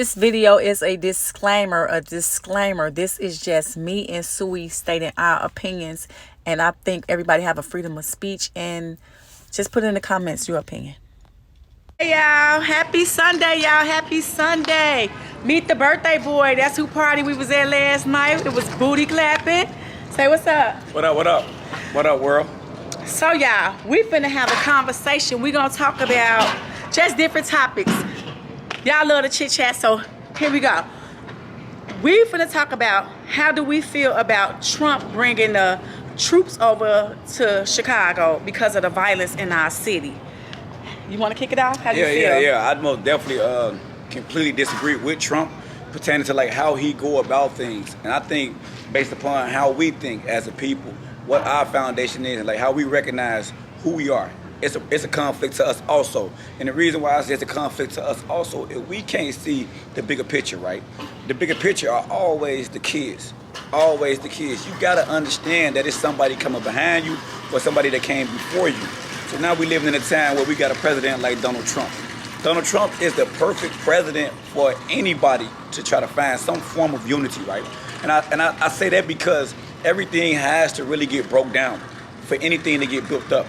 This video is a disclaimer, This is just me and Sui stating our opinions, and I think everybody have a freedom of speech, and just put in the comments your opinion. Hey y'all, happy Sunday, y'all. Happy Sunday. Meet the birthday boy. That's who party we was at last night. It was booty clapping. Say what's up. What up, what up? What up, world? So y'all, we finna have a conversation. We gonna talk about just different topics. Y'all love the chit chat, so here we go. We finna talk about how do we feel about Trump bringing the troops over to Chicago because of the violence in our city. You want to kick it off? How do you feel? Yeah. I'd most definitely completely disagree with Trump pertaining to like how he go about things, and I think based upon how we think as a people, what our foundation is, and like how we recognize who we are. It's a conflict to us also. And the reason why I say it's a conflict to us also is we can't see the bigger picture, right? The bigger picture are always the kids. Always the kids. You gotta understand that it's somebody coming behind you or somebody that came before you. So now we living in a time where we got a president like Donald Trump. Donald Trump is the perfect president for anybody to try to find some form of unity, right? And I say that because everything has to really get broke down for anything to get built up.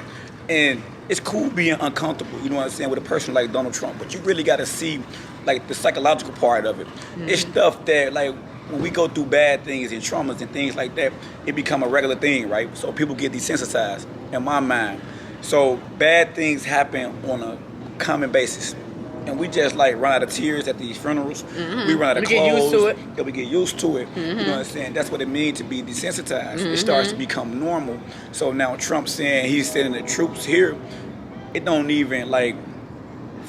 And it's cool being uncomfortable, you know what I'm saying, with a person like Donald Trump, but you really got to see like the psychological part of it. Mm-hmm. It's stuff that like when we go through bad things and traumas and things like that, it become a regular thing, right? So people get desensitized in my mind. So bad things happen on a common basis. And we just like run out of tears at these funerals. Mm-hmm. We run out of clothes. Get used to it. Yeah, we get used to it. Mm-hmm. You know what I'm saying? That's what it means to be desensitized. Mm-hmm. It starts to become normal. So now Trump saying he's sending the troops here, it don't even like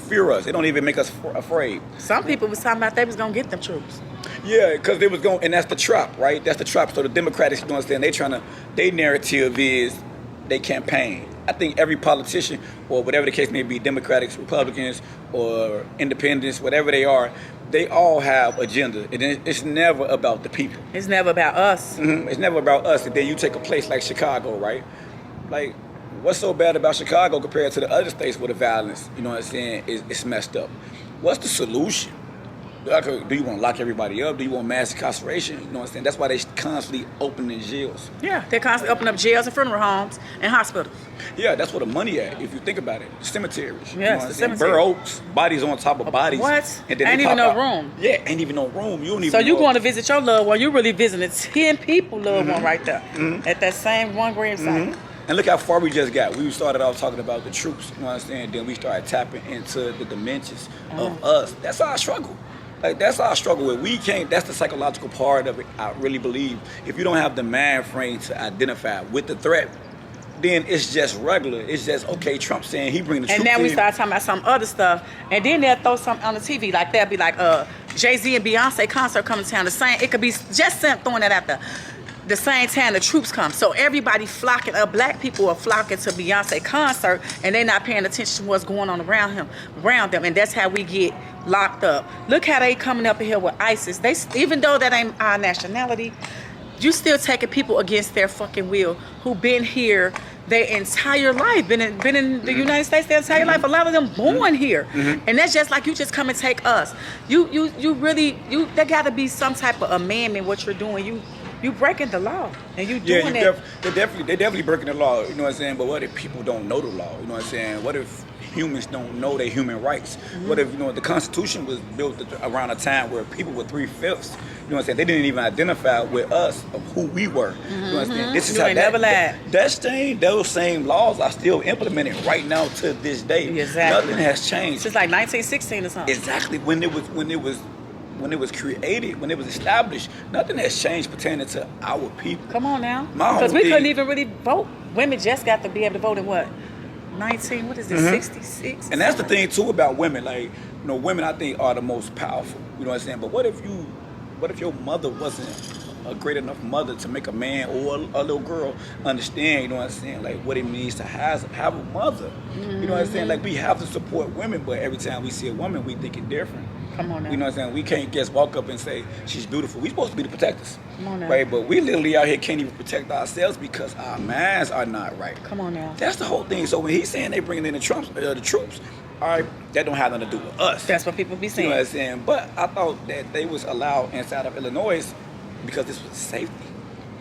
fear us. It don't even make us afraid. Some people was talking about they was gonna get them troops. Yeah, because they was going, and that's the trap, right? That's the trap. So the Democrats, you know what I'm saying? Their narrative is they campaign. I think every politician, or whatever the case may be, Democrats, Republicans, or independents, whatever they are, they all have agenda. And it's never about the people. It's never about us. Mm-hmm. It's never about us. And then you take a place like Chicago, right? Like, what's so bad about Chicago compared to the other states where the violence, you know what I'm saying, is messed up? What's the solution? Do you want to lock everybody up? Do you want mass incarceration? You know what I'm saying? That's why they constantly opening jails. Yeah, they're constantly opening up jails and funeral homes and hospitals. Yeah, that's where the money at, if you think about it. Cemeteries. Yes, you know the cemetery. Burr Oaks, bodies on top of bodies. What? And then ain't even no room. Yeah, ain't even no room. You don't even So you know. going to visit your loved one, you really visiting 10 people loved one right there at that same one grave site. And look how far we just got. We started off talking about the troops, you know what I'm saying? Then we started tapping into the dimensions of us. That's our struggle. Like, that's our struggle with. We can't, that's the psychological part of it, I really believe. If you don't have the mind frame to identify with the threat, then it's just regular. It's just, okay, Trump saying he bring the troops in. And now we start talking about some other stuff, and then they'll throw something on the TV, like they'll be like, Jay-Z and Beyonce concert coming to town. The same, it could be just throwing that out there. The same time the troops come. So everybody flocking up, black people are flocking to Beyonce concert, and they're not paying attention to what's going on around them, and that's how we get locked up. Look how they coming up in here with ISIS. They, even though that ain't our nationality, you still taking people against their fucking will who been here their entire life, been in the United States their entire life. A lot of them born here, and that's just like you just come and take us. You really, there got to be some type of amendment what you're doing. You breaking the law, and you doing that. They definitely breaking the law. You know what I'm saying? But what if people don't know the law? You know what I'm saying? What if humans don't know their human rights? What if, you know, the Constitution was built around a time where people were 3/5? You know what I'm saying? They didn't even identify with us of who we were. You know what I'm saying? This is how those same laws are still implemented right now to this day. Exactly. Nothing has changed. Since like 1916 or something. Exactly. When it was created, when it was established, nothing has changed pertaining to our people. Come on now. Because we couldn't even really vote. Women just got to be able to vote in what? 66? And that's the thing too about women. Like, you know, women I think are the most powerful. You know what I'm saying? But what if your mother wasn't a great enough mother to make a man or a little girl understand, you know what I'm saying, like what it means to have a mother. You know what I'm saying? Like we have to support women, but every time we see a woman, we think it different. Come on now. You know what I'm saying? We can't just walk up and say she's beautiful. We supposed to be the protectors. Come on now. Right? But we literally out here can't even protect ourselves because our minds are not right. Come on now. That's the whole thing. So when he's saying they bringing in the troops, all right, that don't have nothing to do with us. That's what people be saying. You know what I'm saying? But I thought that they was allowed inside of Illinois because this was safety.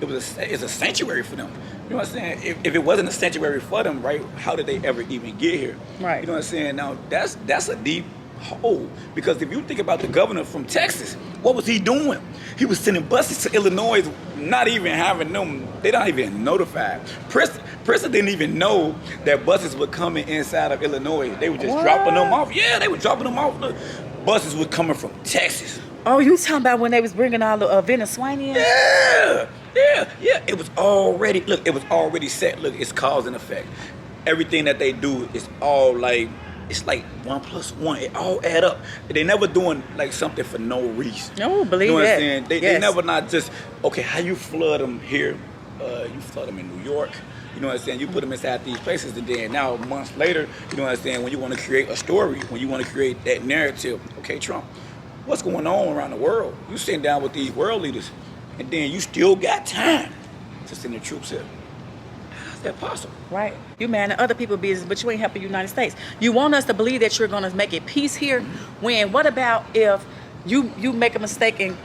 It's a sanctuary for them. You know what I'm saying? If it wasn't a sanctuary for them, right, how did they ever even get here? Right. You know what I'm saying? Now, that's a deep hole. Because if you think about the governor from Texas, what was he doing? He was sending buses to Illinois, not even having them, they not even notified. Princeton didn't even know that buses were coming inside of Illinois. They were just dropping them off. Yeah, they were dropping them off. Look, buses were coming from Texas. Oh, you talking about when they was bringing all the Venezuelans? Yeah. It was already set. Look, it's cause and effect. Everything that they do is all like, it's like 1 + 1. It all add up. They never doing like something for no reason. No, believe you know what that. I'm saying? They never not just, okay, how you flood them here? You flood them in New York. You know what I'm saying? You put them inside these places, and then now months later, you know what I'm saying? When you want to create a story, when you want to create that narrative, okay, Trump, what's going on around the world? You sitting down with these world leaders, and then you still got time to send the troops here. How's that possible? Right. You man and other people business, but you ain't helping the United States. You want us to believe that you're going to make it peace here, when what about if you make a mistake and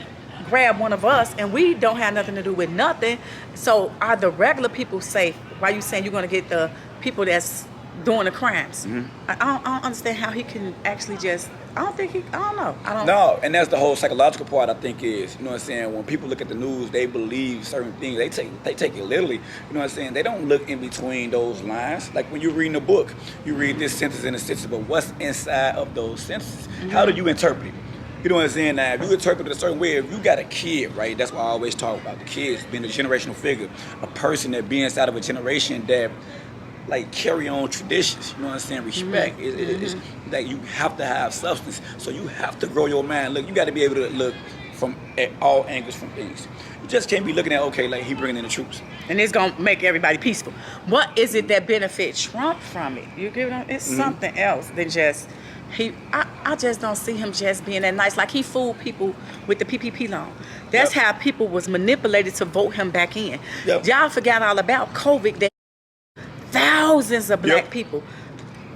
grab one of us and we don't have nothing to do with nothing? So are the regular people safe? Why you saying you're going to get the people that's doing the crimes? I don't understand how he can actually just, I don't know. No, and that's the whole psychological part, I think, is, you know what I'm saying, when people look at the news, they believe certain things. They take it literally. You know what I'm saying? They don't look in between those lines. Like when you're reading a book, you read this sentence and a sentence, but what's inside of those sentences? How do you interpret it? You know what I'm saying? Now, if you interpret it a certain way, if you got a kid, right, that's why I always talk about the kids being a generational figure, a person that be inside of a generation that like carry on traditions, you know what I'm saying? Respect. It's like you have to have substance. So you have to grow your mind. Look, you got to be able to look from at all angles from things. You just can't be looking at, okay, like he bringing in the troops. And it's going to make everybody peaceful. What is it that benefits Trump from it? You give it, it's something else than just, I just don't see him just being that nice. Like he fooled people with the PPP loan. That's how people was manipulated to vote him back in. Y'all forgot all about COVID. That thousands of black people.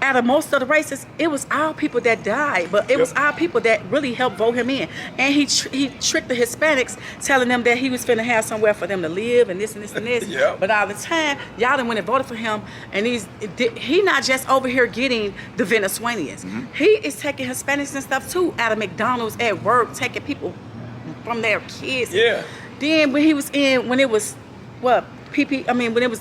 Out of most of the races, it was our people that died, but it was our people that really helped vote him in. And he tricked the Hispanics, telling them that he was finna have somewhere for them to live and this and this and this. But all the time, y'all done went and voted for him, and he not just over here getting the Venezuelans. He is taking Hispanics and stuff too out of McDonald's at work, taking people from their kids. Then when it was when it was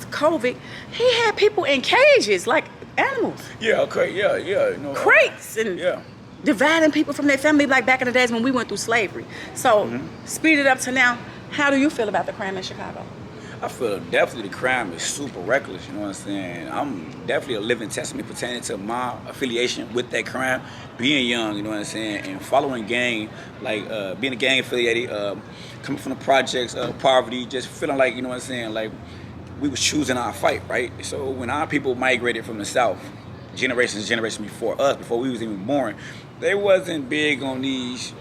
COVID, he had people in cages like animals. You know, crates and dividing people from their family like back in the days when we went through slavery. So speed it up to now. How do you feel about the crime in Chicago? I feel definitely the crime is super reckless, you know what I'm saying? I'm definitely a living testament pertaining to my affiliation with that crime, being young, you know what I'm saying, and following gang, like being a gang affiliated, coming from the projects, poverty, just feeling like, you know what I'm saying, like we was choosing our fight, right? So when our people migrated from the South, generations before us, before we was even born, they wasn't big on these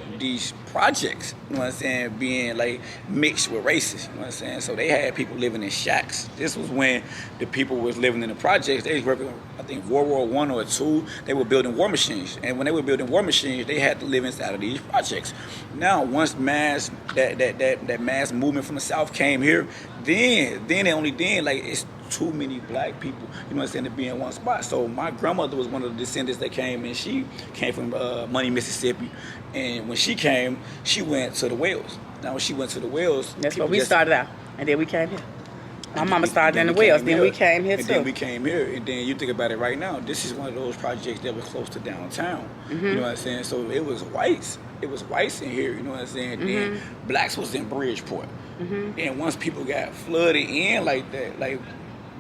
projects, you know what I'm saying, being like mixed with races, you know what I'm saying? So they had people living in shacks. This was when the people was living in the projects. They was working, I think, World War I or II. They were building war machines. And when they were building war machines, they had to live inside of these projects. Now, once that mass movement from the South came here, then like it's too many black people, you know what I'm saying, to be in one spot. So my grandmother was one of the descendants that came, and she came from Money, Mississippi. And when she came, she went to the Wells. Now when she went to the Wells, that's where we started out, and then we came here. My mama started in the Wells, then we came here too. And then we came here, and then you think about it right now, this is one of those projects that was close to downtown. You know what I'm saying? So it was whites. It was whites in here, you know what I'm saying? Then blacks was in Bridgeport. And once people got flooded in like that, like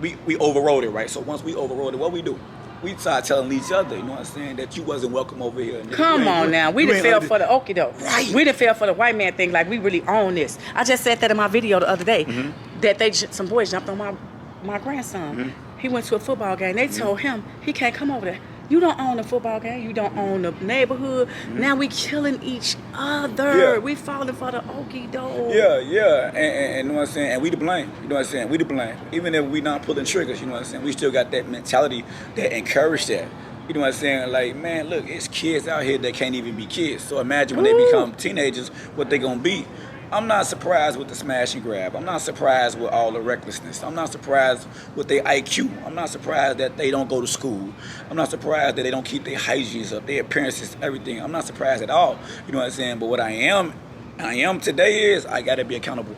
we overrode it, right? So once we overrode it, what we do? we started telling each other, you know what I'm saying, that you wasn't welcome over here. Come on now. We done fell for the okie doke. Right. We done fell for the white man thing like we really own this. I just said that in my video the other day. That some boys jumped on my grandson. He went to a football game. They told him he can't come over there. You don't own the football game. You don't own the neighborhood. Now we killing each other. Yeah. We falling for the okie doke. Yeah. And you know what I'm saying? And we to blame. You know what I'm saying? We to blame. Even if we not pulling triggers, you know what I'm saying? We still got that mentality that encourage that. You know what I'm saying? Like, man, look, it's kids out here that can't even be kids. So imagine when they become teenagers, what they gonna be. I'm not surprised with the smash and grab. I'm not surprised with all the recklessness. I'm not surprised with their IQ. I'm not surprised that they don't go to school. I'm not surprised that they don't keep their hygiene up, their appearances, everything. I'm not surprised at all. You know what I'm saying? But what I am today is I gotta be accountable.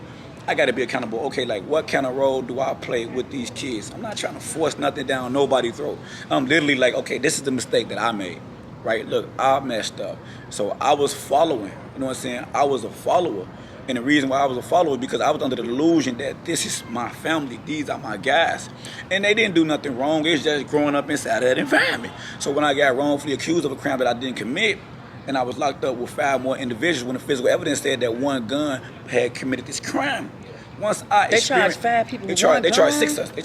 I gotta be accountable. Okay, like what kind of role do I play with these kids? I'm not trying to force nothing down nobody's throat. I'm literally like, okay, this is the mistake that I made. Right? Look, I messed up. So I was following. You know what I'm saying? I was a follower. And the reason why I was a follower is because I was under the delusion that this is my family, these are my guys. And they didn't do nothing wrong, it's just growing up inside of that environment. So when I got wrongfully accused of a crime that I didn't commit, and I was locked up with 5 more individuals when the physical evidence said that one gun had committed this crime. Once they charged 5 people. They charged 6 of us. They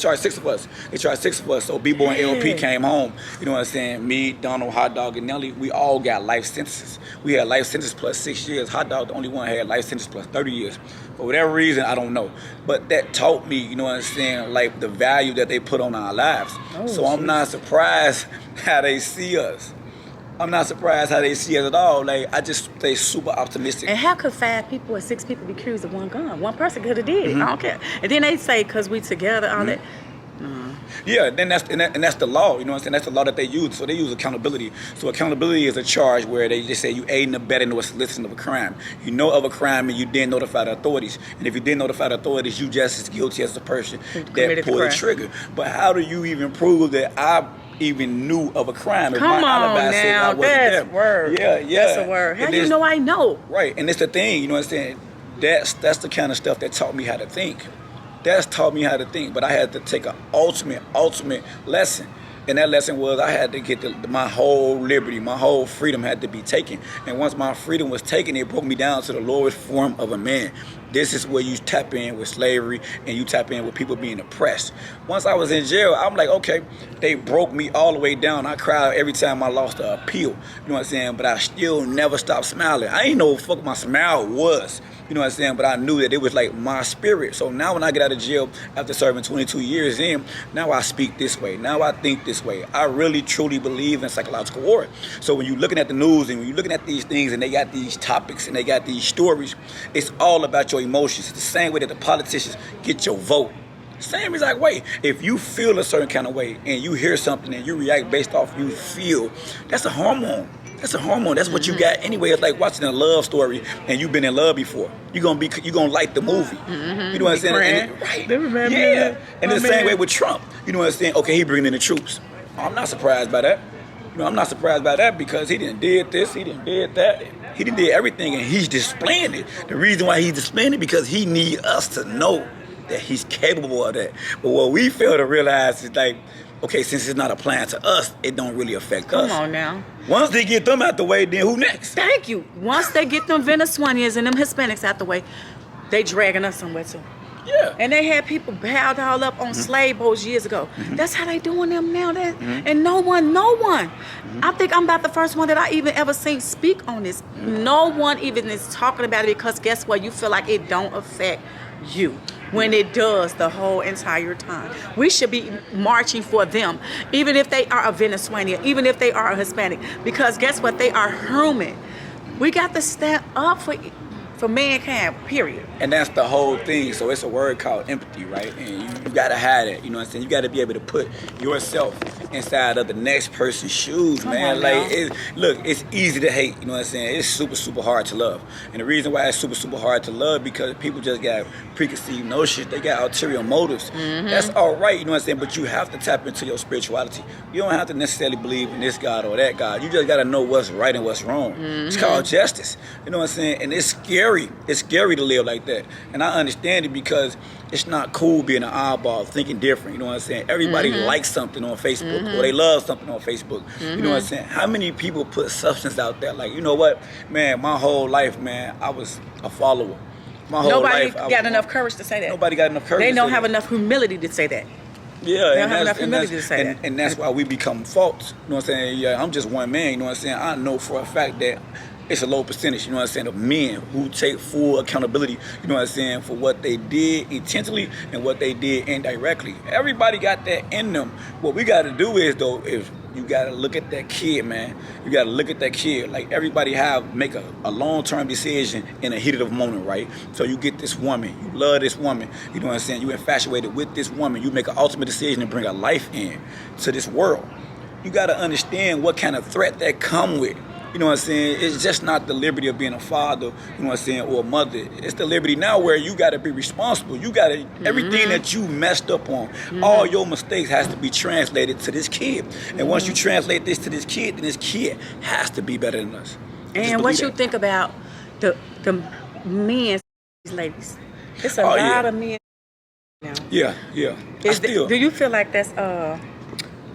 charged 6 of us. So B-Boy and LP came home. You know what I'm saying? Me, Donald, Hot Dog, and Nelly, we all got life sentences. We had life sentence plus 6 years. Hot Dog, the only one, had life sentence plus 30 years. For whatever reason, I don't know. But that taught me, you know what I'm saying, like the value that they put on our lives. So I'm not surprised how they see us. I'm not surprised how they see us at all. Like, I just stay super optimistic. And how could 5 people or 6 people be accused of one gun? One person could have did it. I don't care. And then they say, because we together, all that. Yeah, then that's the law. You know what I'm saying? That's the law that they use. So they use accountability. So accountability is a charge where they just say you aiding, abetting, or soliciting of a crime. You know of a crime and you didn't notify the authorities. And if you didn't notify the authorities, you just as guilty as the person that pulled the trigger. But how do you even prove that I even knew of a crime? Come on now, that's a word. Yeah. That's a word. How do you know I know? Right, and it's the thing, you know what I'm saying? That's the kind of stuff that taught me how to think. That's taught me how to think, but I had to take an ultimate lesson. And that lesson was I had to get my whole liberty, my whole freedom had to be taken. And once my freedom was taken, it broke me down to the lowest form of a man. This is where you tap in with slavery and you tap in with people being oppressed. Once I was in jail, I'm like, okay, they broke me all the way down. I cried every time I lost an appeal. You know what I'm saying? But I still never stopped smiling. I ain't know what the fuck my smile was. You know what I'm saying? But I knew that it was like my spirit. So now when I get out of jail after serving 22 years in, now I speak this way. Now I think this way. I really, truly believe in psychological war. So when you're looking at the news and when you're looking at these things and they got these topics and they got these stories, it's all about your emotions. It's the same way that the politicians get your vote. Same exact way. If you feel a certain kind of way and you hear something and you react based off you feel, that's a hormone. That's a hormone. That's what you got anyway. It's like watching a love story and you've been in love before. You're gonna like the movie. You know what I'm saying? Right. Yeah. And the same way with Trump. You know what I'm saying? Okay, he bringing in the troops. I'm not surprised by that. You know, I'm not surprised by that because he didn't did this, he didn't did that. He didn't did everything and he's displaying it. The reason why he's displaying it because he need us to know that he's capable of that. But what we fail to realize is like, okay, since it's not applying to us, it don't really affect us. Come on now. Once they get them out the way, then who next? Thank you. Once they get them Venezuelans and them Hispanics out the way, they dragging us somewhere too. Yeah. And they had people bowed all up on slave boats years ago. That's how they doing them now. And no one. I think I'm about the first one that I even ever seen speak on this. No one even is talking about it because guess what? You feel like it don't affect you. When it does the whole entire time. We should be marching for them, even if they are a Venezuelan, even if they are a Hispanic, because guess what? They are human. We got to stand up for mankind, period. And that's the whole thing. So it's a word called empathy, right? And you gotta have it. You know what I'm saying? You gotta be able to put yourself inside of the next person's shoes, man. Like, it's easy to hate. You know what I'm saying? It's super, super hard to love. And the reason why it's super, super hard to love because people just got preconceived notions. They got ulterior motives. That's all right. You know what I'm saying? But you have to tap into your spirituality. You don't have to necessarily believe in this God or that God. You just gotta know what's right and what's wrong. It's called justice. You know what I'm saying? And it's scary. It's scary to live like that. And I understand it because it's not cool being an oddball, thinking different. You know what I'm saying? Everybody likes something on Facebook. Facebook, or they love something on Facebook. You know what I'm saying? How many people put substance out there? Like, you know what, man, my whole life, man, I was a follower. My whole Nobody life, got enough courage to say that. Nobody got enough courage. They don't have enough humility to say that. Yeah, they don't have enough humility to say that. And that's why we become false. You know what I'm saying? Yeah, I'm just one man. You know what I'm saying? I know for a fact that it's a low percentage, you know what I'm saying, of men who take full accountability, you know what I'm saying, for what they did intentionally and what they did indirectly. Everybody got that in them. What we got to do is, though, is you got to look at that kid, man. You got to look at that kid. Like, everybody make a long-term decision in a heat of the moment, right? So you get this woman. You love this woman. You know what I'm saying? You infatuated with this woman. You make an ultimate decision to bring a life in to this world. You got to understand what kind of threat that come with. You know what I'm saying? It's just not the liberty of being a father, you know what I'm saying, or a mother. It's the liberty now where you got to be responsible. You got to, everything that you messed up on, all your mistakes has to be translated to this kid. And once you translate this to this kid, then this kid has to be better than us. And what you think about the men, these ladies? It's a lot of men now. Yeah. Do you feel like that's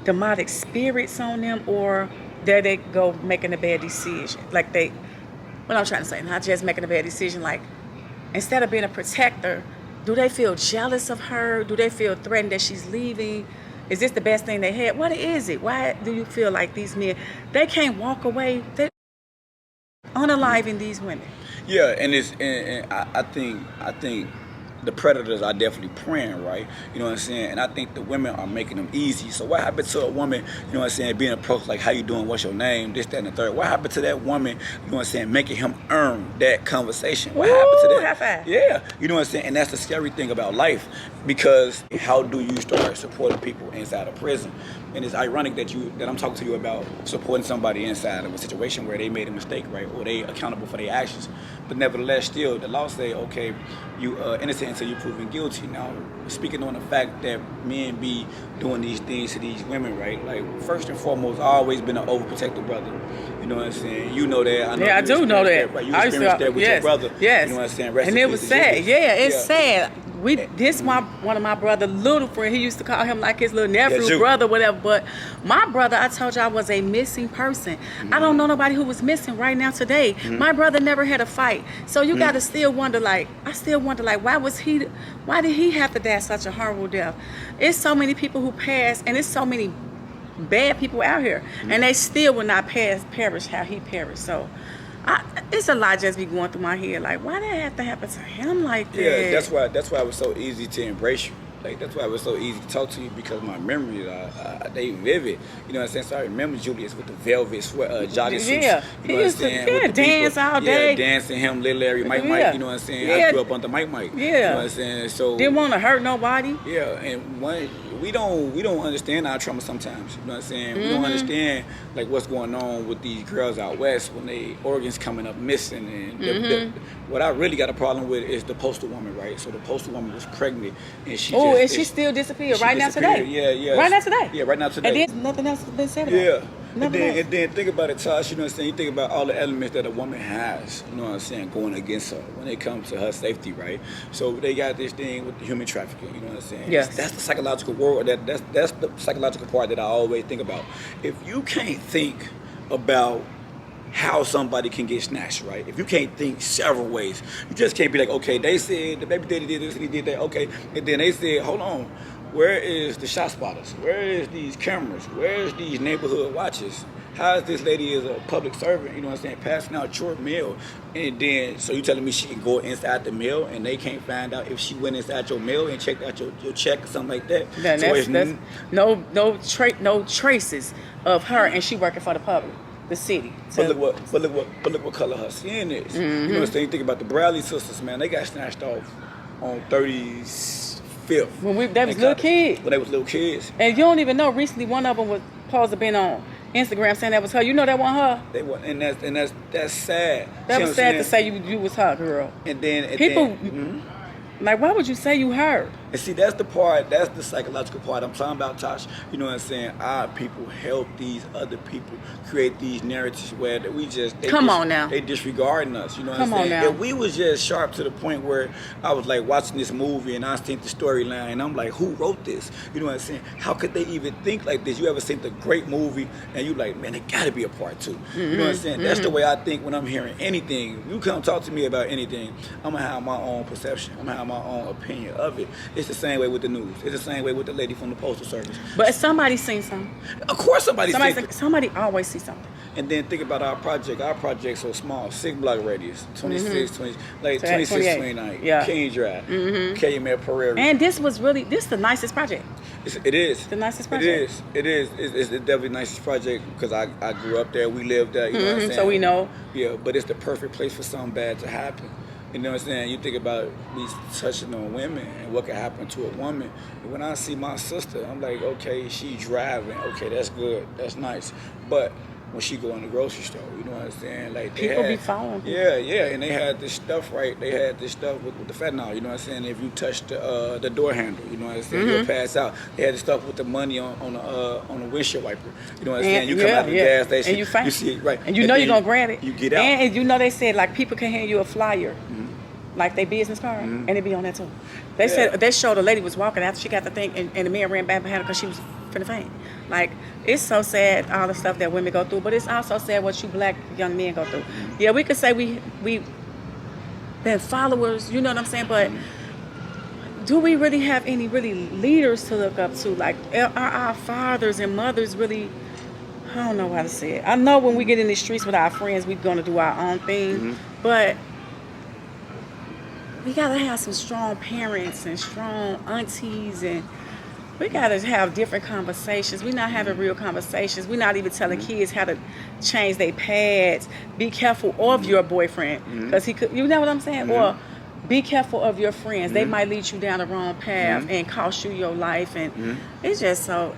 demonic spirits on them, or there they go making a bad decision? Like what I'm trying to say, not just making a bad decision, like instead of being a protector, do they feel jealous of her? Do they feel threatened that she's leaving? Is this the best thing they had? What is it? Why do you feel like these men, they can't walk away? They're unaliving these women. Yeah, and I think the predators are definitely preying, right? You know what I'm saying? And I think the women are making them easy. So what happened to a woman, you know what I'm saying, being approached like, how you doing, what's your name, this, that, and the third? What happened to that woman, you know what I'm saying, making him earn that conversation? What happened to that? High five. Yeah, you know what I'm saying? And that's the scary thing about life, because how do you start supporting people inside of prison? And it's ironic that I'm talking to you about supporting somebody inside of a situation where they made a mistake, right? Or they accountable for their actions. But nevertheless, still, the law say, okay, you innocent until you're proven guilty. Now, speaking on the fact that men be doing these things to these women, right? Like, first and foremost, I've always been an overprotective brother. You know what I'm saying? You know that. I know I do know that. Right? You experienced that with your brother. Yes. You know what I'm saying? Rest and it was sad. It's sad. One of my brother, little friend, he used to call him like his little nephew, brother, whatever. But my brother, I told you, I was a missing person. I don't know nobody who was missing right now today. My brother never had a fight. So you got to still wonder, like, why did he have to die such a horrible death? It's so many people who passed, and it's so many bad people out here, and they still will not perish how he perished. So it's a lot just be going through my head, like, why did that have to happen to him like that? Yeah, that's why it was so easy to embrace you. Like, that's why it was so easy to talk to you, because my memories they vivid. You know what I'm saying? So I remember Julius with the velvet sweat, jogging suits. Yeah, you know what I'm saying? With the dance all day. Yeah, dancing him, Lil Larry, Mike, you know what I'm saying? Yeah. I grew up under Mike. Yeah. You know what I'm saying? So didn't want to hurt nobody. Yeah, and we don't understand our trauma sometimes. You know what I'm saying? We don't understand like what's going on with these girls out west when they organs coming up missing. And what I really got a problem with is the postal woman, right? So the postal woman was pregnant, and she still disappeared right now today. Yeah. Right now today. Yeah, right now today. And then nothing else has been said about it. And then think about it, Tosh, you know what I'm saying? You think about all the elements that a woman has, you know what I'm saying, going against her when it comes to her safety, right? So they got this thing with the human trafficking, you know what I'm saying? Yes. That's the psychological world, that's the psychological part that I always think about. If you can't think about how somebody can get snatched, right? If you can't think several ways, you just can't be like, okay, they said the baby daddy did this and he did that, okay, and then they said, hold on, where is the shot spotters? Where is these cameras? Where is these neighborhood watches? How is this lady as a public servant, you know what I'm saying, passing out short mail? And then, so you telling me she can go inside the mail and they can't find out if she went inside your mail and checked out your check or something like that? Then that's no traces of her, and she working for the public, the city. But look what color her skin is. You know what I'm saying? You think about the Bradley sisters, man, they got snatched off on 35th. When they was little kids. When they was little kids. And you don't even know, recently one of them was supposed to been on Instagram saying that was her. You know that wasn't her. They were, and that's sad. That was sad to say you was her, girl. And then people like, why would you say you her? And see, that's the psychological part I'm talking about, Tosh. You know what I'm saying? Our people help these other people create these narratives where they disregarding us. You know what I'm saying? If we was just sharp to the point where I was like watching this movie and I seen the storyline and I'm like, who wrote this? You know what I'm saying? How could they even think like this? You ever seen the great movie and you like, man, it gotta be a part 2. You know what I'm saying? That's the way I think when I'm hearing anything. You come talk to me about anything, I'm gonna have my own perception. I'm gonna have my own opinion of it. It's the same way with the news. It's the same way with the lady from the Postal Service. But if somebody's seen something. Of course somebody always sees something. And then think about our project. Our project's so small. 6 block radius. 26, 20, like 26, 29. Yeah. King Drive. Calumet Prairie. And this is the nicest project. It is. The nicest project. It is. It's definitely the nicest project because I grew up there. We lived there. You know what I'm saying? So we know. Yeah, but it's the perfect place for something bad to happen. You know what I'm saying? You think about me touching on women and what can happen to a woman. And when I see my sister, I'm like, okay, she driving. Okay, that's good. That's nice. But when she go in the grocery store, you know what I'm saying? Like people be following people. Yeah, and they had this stuff, right? They had this stuff with the fentanyl, you know what I'm saying? If you touch the door handle, you know what I'm saying? You'll pass out. They had the stuff with the money on the windshield wiper, you know what I'm saying? You come out of the gas station, and you find, see it, right? And you know you're gonna grab it. You get out, and you know they said like people can hand you a flyer. Like their business card, and it be on that too. They said they showed a lady was walking after she got the thing, and the man ran back behind her because she was finna faint. Like it's so sad all the stuff that women go through, but it's also sad what you black young men go through. Yeah, we could say we been followers, you know what I'm saying, but do we really have any really leaders to look up to? Like are our fathers and mothers really? I don't know how to say it. I know when we get in the streets with our friends, we're gonna do our own thing, but we gotta have some strong parents and strong aunties, and we gotta have different conversations. We're not having real conversations. We're not even telling kids how to change their pads. Be careful of your boyfriend, because he could, you know what I'm saying? Or be careful of your friends. They might lead you down the wrong path and cost you your life, and it's just so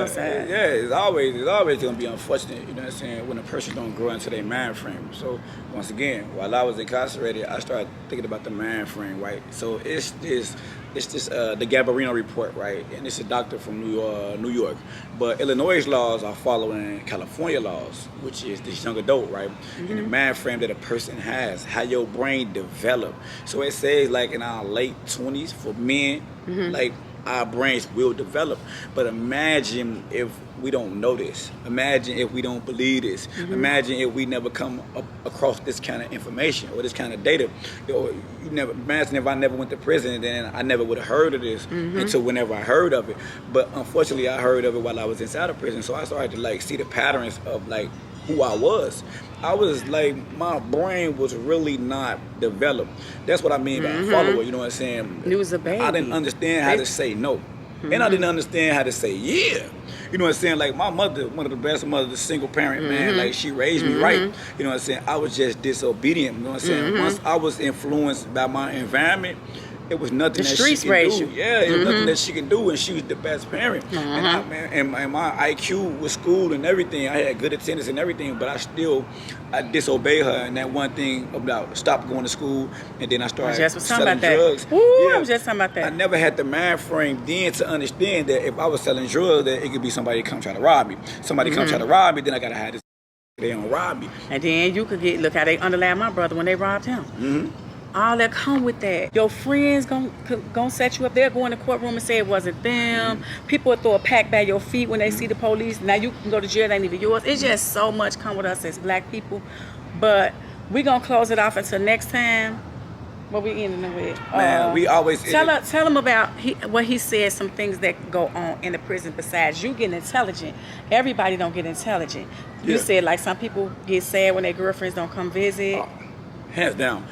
sad. Yeah, it's always gonna be unfortunate, you know what I'm saying, when a person don't grow into their mind frame. So once again, while I was incarcerated, I started thinking about the mind frame, right? So it's this the Gabarino report, right? And it's a doctor from New York. But Illinois' laws are following California laws, which is this young adult, right? And the mind frame that a person has, how your brain develop. So it says like in our late 20s for men, like our brains will develop. But imagine if we don't know this. Imagine if we don't believe this. Imagine if we never come across this kind of information or this kind of data. Imagine if I never went to prison, then I never would have heard of this until whenever I heard of it. But unfortunately, I heard of it while I was inside of prison. So I started to like see the patterns of like who I was. I was like, my brain was really not developed. That's what I mean by a follower, you know what I'm saying? You was a baby. I didn't understand how to say no. And I didn't understand how to say yeah. You know what I'm saying? Like my mother, one of the best mothers, single parent, man, like she raised me right. You know what I'm saying? I was just disobedient, you know what I'm saying? Once I was influenced by my environment, it was nothing that she could do. Yeah, it was nothing that she could do, and she was the best parent. And my IQ was school and everything. I had good attendance and everything, but I disobeyed her. And that one thing about stop going to school, and then I started selling drugs. I was just talking about that. I never had the mind frame then to understand that if I was selling drugs, that it could be somebody come try to rob me. Somebody come try to rob me, then I gotta have this. They don't rob me. And then you could look how they underlined my brother when they robbed him. All that come with that. Your friends gonna set you up. They'll go in the courtroom and say it wasn't them. People will throw a pack by your feet when they see the police. Now you can go to jail, it ain't even yours. It's just so much come with us as black people. But we gonna close it off until next time. What we ending with? Man, we always tell him about what he said. Some things that go on in the prison besides you getting intelligent. Everybody don't get intelligent. You said like some people get sad when their girlfriends don't come visit. Hands down.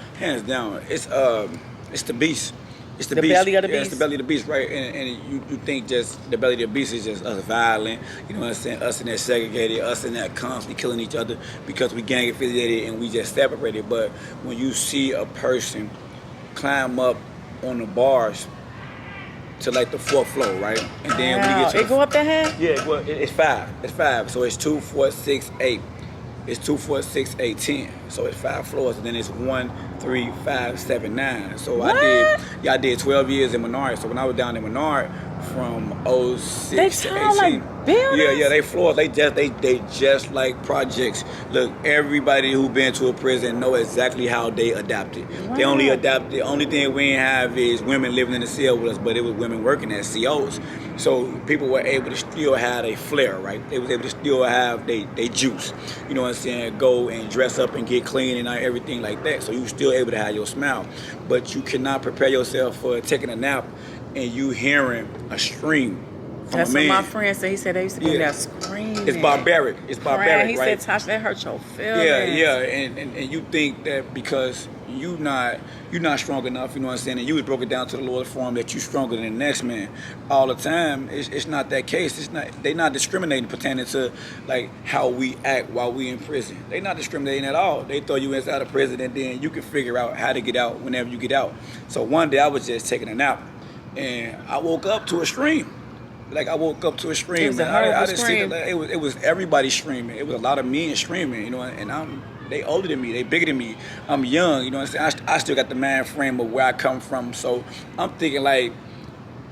It's the beast. It's the beast. Belly of the beast. It's the belly of the beast, right? And you think just the belly of the beast is just us violent, you know what I'm saying? Us in that segregated, us in that constantly killing each other because we gang affiliated and we just separated. But when you see a person climb up on the bars to like the 4th floor, right? And then when you get to it go up that high? Yeah, well, it's 5. It's 5. So it's 2, 4, 6, 8. It's 2, 4, 6, 8, 10. So it's 5 floors, and then it's 1, 3, 5, 7, 9. So What? I did 12 years in Menard. So when I was down in Menard from They 06 to tall 18. like buildings? Yeah, they floors. They just like projects. Look, everybody who been to a prison know exactly how they adapted. Wow. They only adapted. The only thing we didn't have is women living in the cell with us, but it was women working as COs. So people were able to still have a flair, right? They was able to still have they juice. You know what I'm saying? Go and dress up and get clean and everything like that. So you still able to have your smile, but you cannot prepare yourself for taking a nap and you hearing a scream. That's what my friend said. He said they used to be there screaming. It's barbaric. It's barbaric, he right? said, Tasha, that hurt your feelings. Yeah. And you think that because you're not strong enough, you know what I'm saying, and you was broken down to the Lord for him that you stronger than the next man all the time. It's not that case. They're not discriminating pertaining to like how we act while we in prison. They're not discriminating at all. They throw you inside of prison and then you can figure out how to get out whenever you get out. So one day I was just taking a nap and I woke up to a scream. Like I woke up to a scream. It was a horrible scream. It was everybody screaming. It was a lot of men screaming, you know. And they older than me, they bigger than me. I'm young, you know what I'm saying. I still got the mind frame of where I come from. So I'm thinking like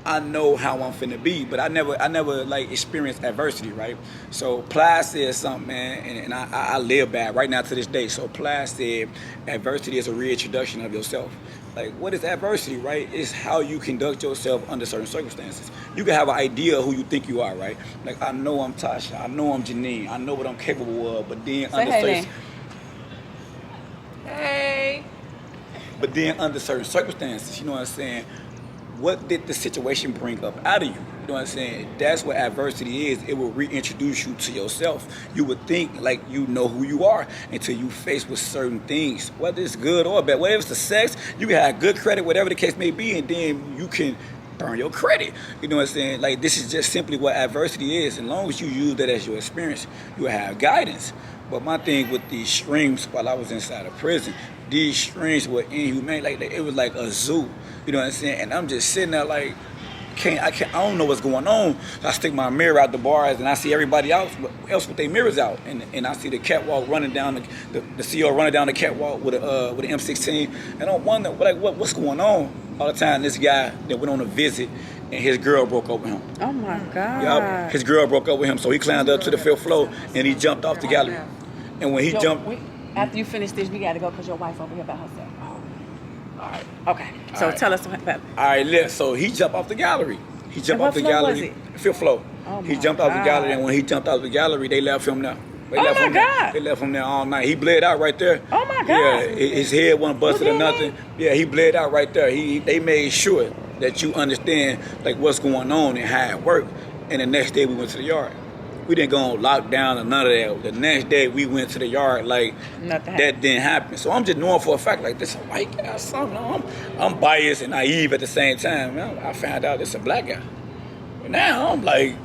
I know how I'm finna be, but I never like experienced adversity, right? So Ply said something, man, and I live by it right now to this day. So Ply said adversity is a reintroduction of yourself. Like, what is adversity, right? It's how you conduct yourself under certain circumstances. You can have an idea of who you think you are, right? Like, I know I'm Tasha, I know I'm Janine, I know what I'm capable of, but then under certain circumstances, you know what I'm saying? What did the situation bring up out of you? You know what I'm saying? That's what adversity is. It will reintroduce you to yourself. You would think like you know who you are until you face with certain things, whether it's good or bad. Whether it's the sex, you can have good credit, whatever the case may be, and then you can burn your credit. You know what I'm saying? Like, this is just simply what adversity is. As long as you use that as your experience, you will have guidance. But my thing with these streams while I was inside of prison, these streams were inhumane. Like it was like a zoo. You know what I'm saying? And I'm just sitting there like, I don't know what's going on. So I stick my mirror out the bars and I see everybody else with their mirrors out. And I see the catwalk running down, the CO running down the catwalk with an M16. And I'm wondering, like, what's going on? All the time, this guy that went on a visit and his girl broke up with him. Oh my God. Yep. His girl broke up with him. So he climbed up to the 5th floor and he jumped off the gallery. And when he jumped... After you finish this, we got to go because your wife over here by herself. All right. Okay. So tell us what happened. All right, so he jumped off the gallery. He jumped off the gallery. 5th floor. Oh he jumped off the gallery, and when he jumped off the gallery, they left him there. They left him there all night. He bled out right there. Oh my God. Yeah, his head wasn't busted or nothing. Yeah, he bled out right there. They made sure that you understand like what's going on and how it worked. And the next day we went to the yard. We didn't go on lockdown or none of that. The next day we went to the yard like that didn't happen. So I'm just knowing for a fact like this a white guy or something. I'm biased and naive at the same time. I found out it's a black guy. But now I'm like,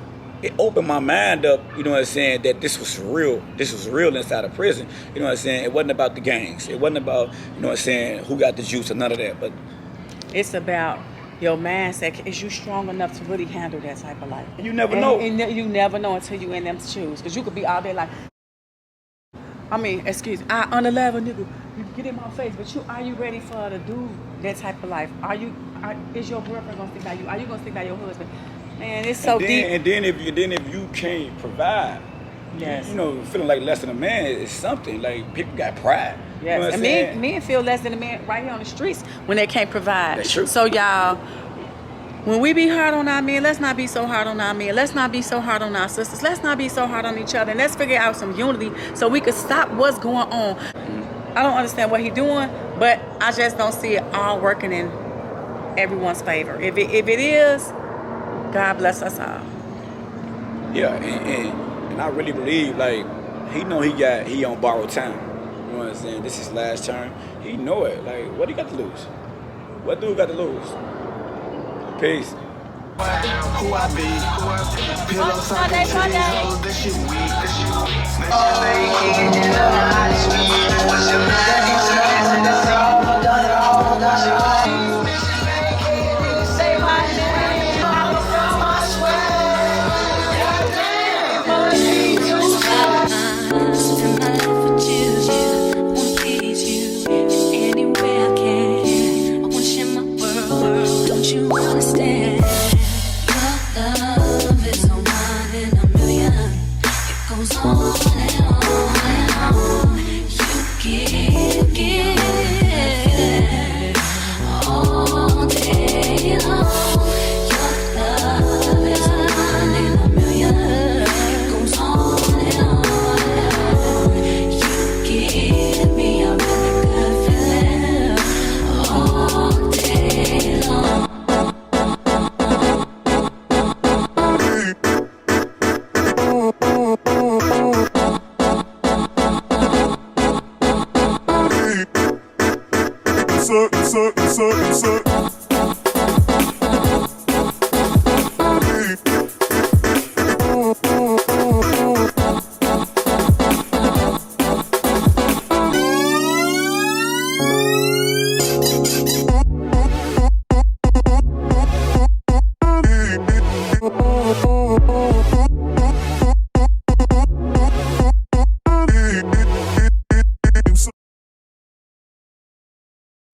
it opened my mind up, you know what I'm saying, that this was real. This was real inside of prison. You know what I'm saying? It wasn't about the gangs. It wasn't about, you know what I'm saying, who got the juice or none of that. But it's about your mindset. Is you strong enough to really handle that type of life? You never know. And you never know until you in them shoes. Because you could be all day like, I on the level, nigga, you get in my face, but are you ready for to do that type of life? Is your girlfriend gonna stick by you? Are you gonna stick by your husband? Man, it's so deep. And then if you can't provide, yes, you know, feeling like less than a man is something. Like, people got pride. Yes, you know and men feel less than a man right here on the streets when they can't provide. That's true. So y'all, when we be hard on our men, let's not be so hard on our men. Let's not be so hard on our sisters. Let's not be so hard on each other. And let's figure out some unity so we could stop what's going on. I don't understand what he's doing, but I just don't see it all working in everyone's favor. If it is, God bless us all. Yeah, and I really believe like he know he on borrowed time. You know what I'm saying? This is his last term. He know it. Like, what he got to lose? What dude got to lose? Peace. Who I be? Pillows on the table. This shit weak. What's your say my name. I swear. goes on and on and on. You give all day long. Your love is one in a million. It goes on and on and on. You give me a really good feeling all day long. Suck.